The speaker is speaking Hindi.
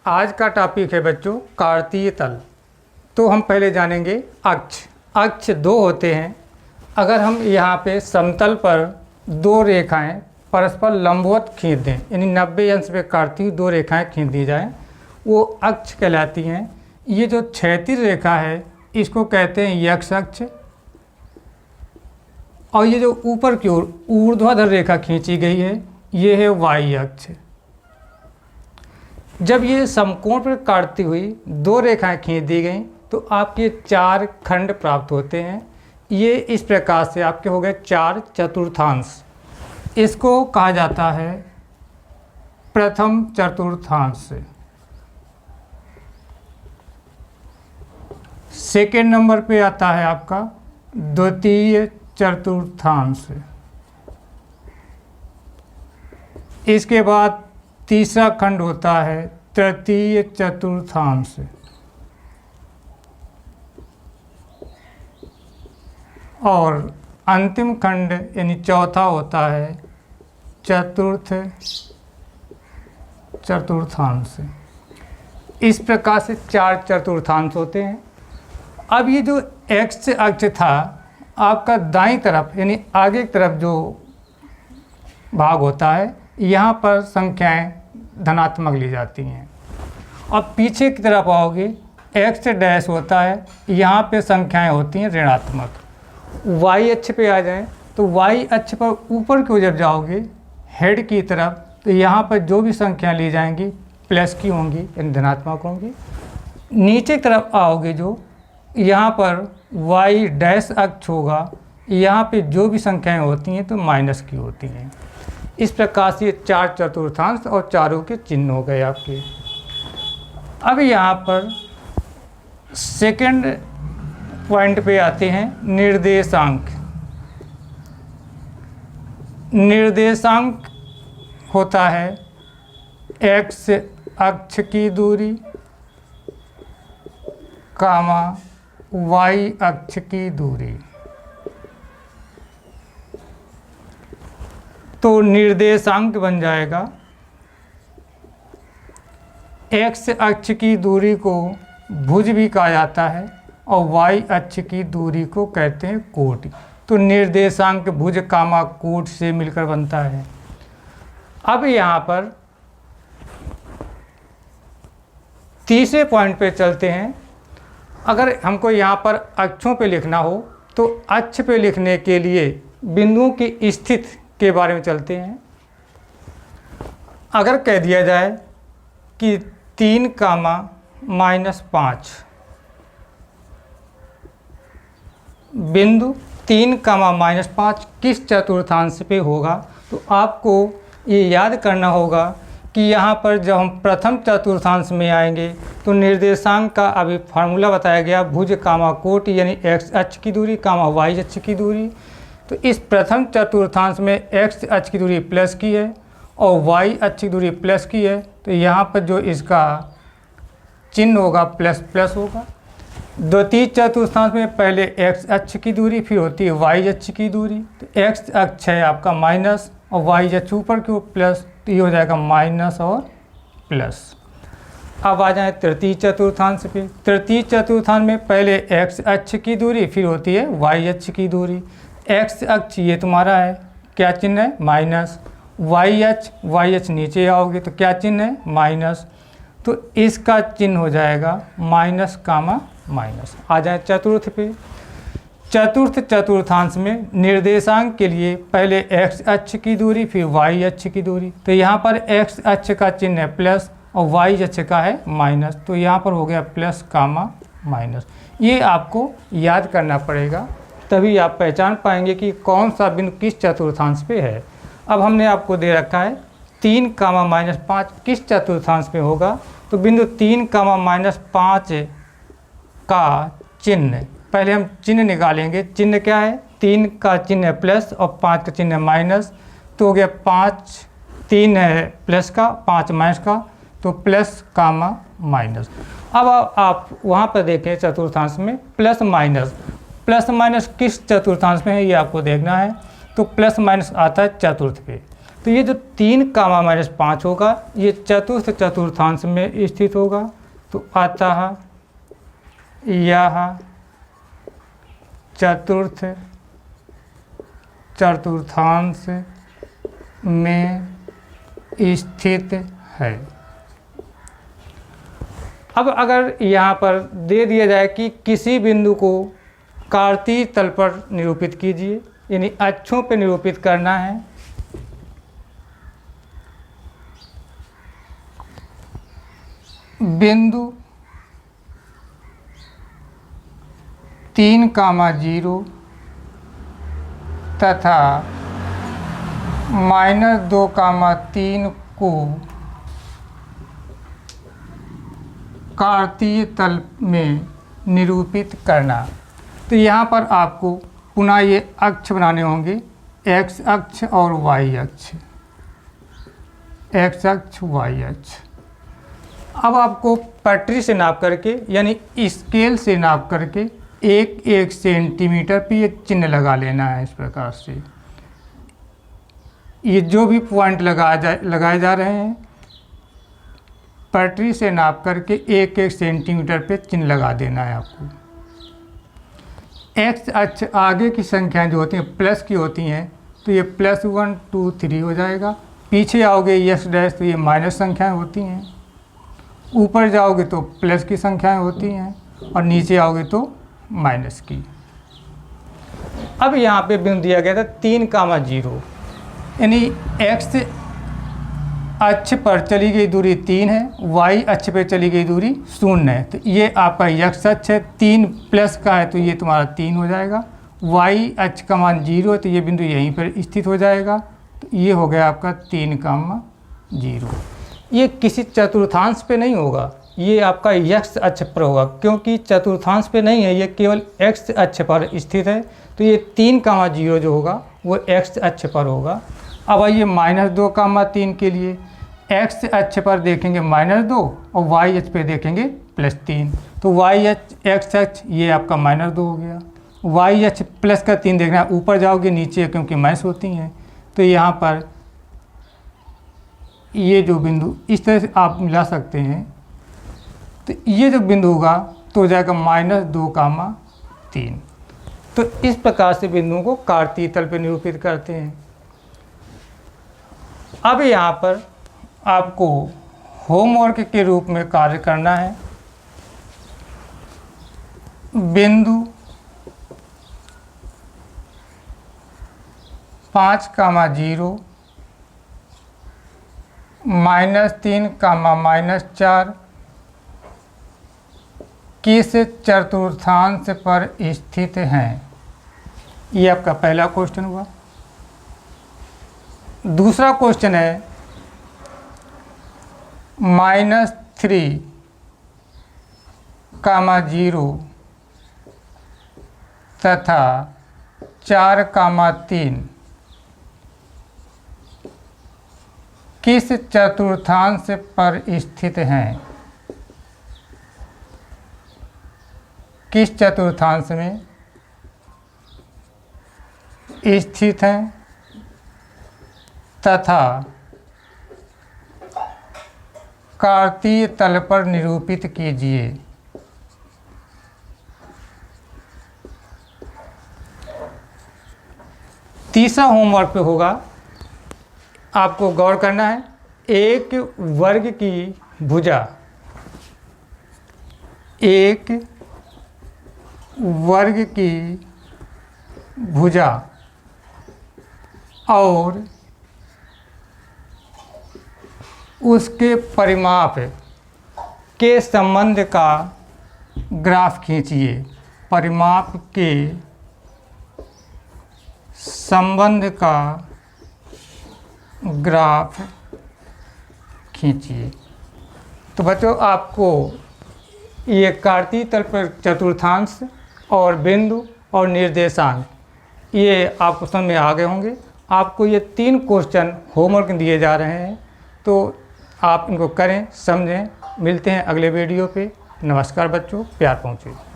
आज का टॉपिक है बच्चों कार्तीय तल। तो हम पहले जानेंगे अक्ष। अक्ष दो होते हैं। अगर हम यहाँ पे समतल पर दो रेखाएं परस्पर लंबवत खींच दें, यानी 90 अंश पे काटती हुई दो रेखाएं खींच दी जाएं, वो अक्ष कहलाती हैं। ये जो क्षैतिज रेखा है इसको कहते हैं यक्ष अक्ष, और ये जो ऊपर की ओर ऊर्ध्वाधर रेखा खींची गई है ये है वाई अक्ष। जब ये समकोण पर काटती हुई दो रेखाएं खींच दी गई तो आपके चार खंड प्राप्त होते हैं। ये इस प्रकार से आपके हो गए चार चतुर्थांश। इसको कहा जाता है प्रथम चतुर्थांश। सेकेंड नंबर पे आता है आपका द्वितीय चतुर्थांश। इसके बाद तीसरा खंड होता है तृतीय चतुर्थांश। और अंतिम खंड यानी चौथा होता है चतुर्थ चतुर्थांश। इस प्रकार से चार चतुर्थांश होते हैं। अब ये जो एक्स अक्ष था आपका दाईं तरफ यानी आगे की तरफ जो भाग होता है यहाँ पर संख्याएं धनात्मक ली जाती हैं, और पीछे की तरफ आओगे एक्स डैश होता है, यहाँ पे संख्याएं होती हैं ऋणात्मक। वाई अक्ष पे आ जाएं तो वाई अक्ष पर ऊपर की ओर जब जाओगे हेड की तरफ तो यहाँ पर जो भी संख्याएं ली जाएंगी प्लस की होंगी यानी धनात्मक होंगी। नीचे की तरफ आओगे जो यहाँ पर वाई डैश अक्ष होगा, यहाँ पे जो भी संख्याएं होती हैं तो माइनस की होती हैं। इस प्रकार से ये चार चतुर्थांश और चारों के चिन्ह हो गए आपके। अब यहाँ पर सेकंड पॉइंट पे आते हैं निर्देशांक। निर्देशांक होता है एक्स अक्ष की दूरी कामा वाई अक्ष की दूरी। तो निर्देशांक बन जाएगा एक्स अक्ष की दूरी को भुज भी कहा जाता है और वाई अक्ष की दूरी को कहते हैं कोटि। तो निर्देशांक भुज कामा कोट से मिलकर बनता है। अब यहाँ पर तीसरे पॉइंट पे चलते हैं। अगर हमको यहाँ पर अक्षों पे लिखना हो तो अक्ष पे लिखने के लिए बिंदुओं की स्थिति के बारे में चलते हैं। अगर कह दिया जाए कि 3,-5 बिंदु 3,-5 किस चतुर्थांश पे होगा, तो आपको ये याद करना होगा कि यहाँ पर जब हम प्रथम चतुर्थांश में आएंगे तो निर्देशांक का अभी फार्मूला बताया गया भुज कामा कोटि यानी एक्स अक्ष की दूरी कामा वाई अक्ष की दूरी। तो इस प्रथम चतुर्थांश में एक्स अक्ष की दूरी प्लस की है और वाई अक्ष की दूरी प्लस की है, तो यहाँ पर जो इसका चिन्ह होगा प्लस प्लस होगा। द्वितीय चतुर्थांश में पहले एक्स अक्ष की दूरी फिर होती है वाई अक्ष की दूरी। तो एक्स अक्ष है आपका माइनस और वाई अक्ष ऊपर की ओर प्लस, तो ये हो जाएगा माइनस और प्लस। अब आ जाए तृतीय चतुर्थांश पे। तृतीय चतुर्थांश में पहले एक्स अक्ष की दूरी फिर होती है वाई अक्ष की दूरी। एक्स अक्ष ये तुम्हारा है, क्या चिन्ह है माइनस। वाई अक्ष नीचे आओगे तो क्या चिन्ह है माइनस। तो इसका चिन्ह हो जाएगा माइनस कामा माइनस। आ जाए चतुर्थ पे। चतुर्थ चतुर्थांश में निर्देशांक के लिए पहले एक्स अक्ष की दूरी फिर वाई अक्ष की दूरी। तो यहाँ पर एक्स अक्ष का चिन्ह है प्लस और वाई अक्ष का है माइनस, तो यहाँ पर हो गया प्लस कामा माइनस। ये आपको याद करना पड़ेगा, तभी आप पहचान पाएंगे कि कौन सा बिंदु किस चतुर्थांश पे है। अब हमने आपको दे रखा है 3,-5 किस चतुर्थांश में होगा, तो बिंदु 3,-5 का चिन्ह पहले हम चिन्ह निकालेंगे। चिन्ह क्या है, 3 का चिन्ह है प्लस और 5 का चिन्ह है माइनस, तो हो गया 5, 3 है प्लस का 5 माइनस का, तो प्लस कामा माइनस। अब आप वहाँ पर देखें चतुर्थांश में प्लस माइनस किस चतुर्थांश में है ये आपको देखना है। तो प्लस माइनस आता है चतुर्थ पे। तो ये जो 3 कामा -5 होगा ये चतुर्थ चतुर्थांश में स्थित होगा। तो अतः यह चतुर्थ चतुर्थांश में स्थित है। अब अगर यहाँ पर दे दिया जाए कि किसी बिंदु को कार्तीय तल पर निरूपित कीजिए, यानी अक्षों पर निरूपित करना है, बिंदु 3,0 तथा -2,3 को कार्तीय तल में निरूपित करना। तो यहाँ पर आपको पुनः ये अक्ष बनाने होंगे, एक्स अक्ष और वाई अक्ष, एक्स अक्ष वाई अक्ष। अब आपको पटरी से नाप करके यानी स्केल से नाप करके 1-1 सेंटीमीटर पे ये चिन्ह लगा लेना है। इस प्रकार से ये जो भी पॉइंट लगाए जा रहे हैं, पटरी से नाप करके 1-1 सेंटीमीटर पे चिन्ह लगा देना है आपको। एक्स अक्ष आगे की संख्याएं जो होती हैं प्लस की होती हैं, तो ये +1 2 3 हो जाएगा। पीछे आओगे यस डैश तो ये माइनस संख्याएं होती हैं। ऊपर जाओगे तो प्लस की संख्याएं होती हैं और नीचे आओगे तो माइनस की। अब यहाँ पे बिंदु दिया गया था 3,0, यानी एक्स अक्ष पर चली गई दूरी 3 है, वाई अक्ष पर चली गई दूरी 0 है। तो ये आपका एक्स अक्ष है, 3 प्लस का है तो ये तुम्हारा 3 हो जाएगा। वाई अक्ष का मान 0 है तो ये बिंदु यहीं पर स्थित हो जाएगा। तो ये हो गया आपका 3,0। ये किसी चतुर्थांश पे नहीं होगा, ये आपका एक्स अक्ष पर होगा, क्योंकि चतुर्थांश पे नहीं है, ये केवल एक्स अक्ष पर स्थित है। तो ये 3,0 जो होगा वो एक्स अक्ष पर होगा। अब आइए -2,3 के लिए एक्स अक्ष पर देखेंगे -2 और वाई अक्ष पे देखेंगे +3। तो वाई अक्ष एक्स अक्ष ये आपका -2 हो गया। वाई अक्ष प्लस का 3 देखना, ऊपर जाओगे नीचे क्योंकि माइनस होती हैं। तो यहाँ पर ये जो बिंदु इस तरह से आप मिला सकते हैं। तो ये जो बिंदु होगा तो हो जाएगा -2,3। तो इस प्रकार से बिंदुओं को कार्तीय तल पर निरूपित करते हैं। अब यहाँ पर आपको होमवर्क के रूप में कार्य करना है। बिंदु 5,0 -3, -4 किस चतुर्थांश पर स्थित हैं? ये आपका पहला क्वेश्चन हुआ। दूसरा क्वेश्चन है -3, -0 तथा 4,3 किस चतुर्थांश पर स्थित हैं? किस चतुर्थांश में स्थित हैं तथा कार्तीय तल पर निरूपित कीजिए। तीसरा होमवर्क पे होगा, आपको गौर करना है। एक वर्ग की भुजा, एक वर्ग की भुजा और उसके परिमाप के संबंध का ग्राफ खींचिए। परिमाप के संबंध का ग्राफ खींचिए। तो बच्चों, आपको ये कार्तीय तल पर चतुर्थांश और बिंदु और निर्देशांक ये आपको समझ में आ गए होंगे। आपको ये 3 क्वेश्चन होमवर्क दिए जा रहे हैं, तो आप इनको करें, समझें। मिलते हैं अगले वीडियो पे। नमस्कार बच्चों, प्यार पहुँचे।